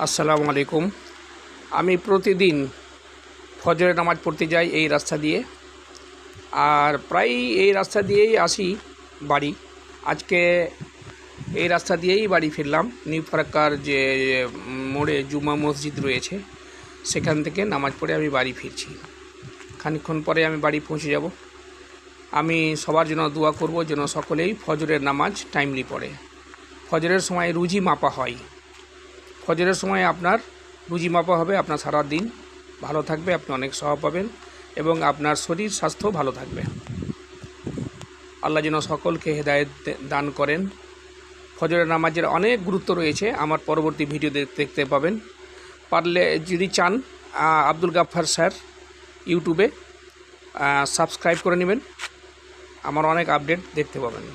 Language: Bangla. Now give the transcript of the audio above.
আসসালামু আলাইকুম। আমি প্রতিদিন ফজরের নামাজ পড়তে যাই এই রাস্তা দিয়ে, আর প্রায় এই রাস্তা দিয়েই আসি বাড়ি। আজকে এই রাস্তা দিয়েই বাড়ি ফিরলাম। নিউ ফারাক্কার যে মোড়ে জুমা মসজিদ রয়েছে সেখান থেকে নামাজ পড়ে আমি বাড়ি ফিরছি। খানিকক্ষণ পরে আমি বাড়ি পৌঁছে যাব। আমি সবার জন্য দোয়া করব যেন সকলেই ফজরের নামাজ টাইমলি পড়ে। ফজরের সময় রুজি মাপা হয়। ফজরের সময় আপনার রুজি মাপা হবে, আপনার সারা দিন ভালো থাকবে, আপনি অনেক সওয়াব পাবেন এবং আপনার শরীর স্বাস্থ্য ভালো থাকবে। আল্লাহ যেন সকলকে হেদায়েত দান করেন। ফজরের নামাজের অনেক গুরুত্ব রয়েছে, আমার পরবর্তী ভিডিও দেখতে পাবেন। পারলে যদি চান আব্দুল গাফফার স্যার ইউটিউবে সাবস্ক্রাইব করে নেবেন, আমার অনেক আপডেট দেখতে পাবেন।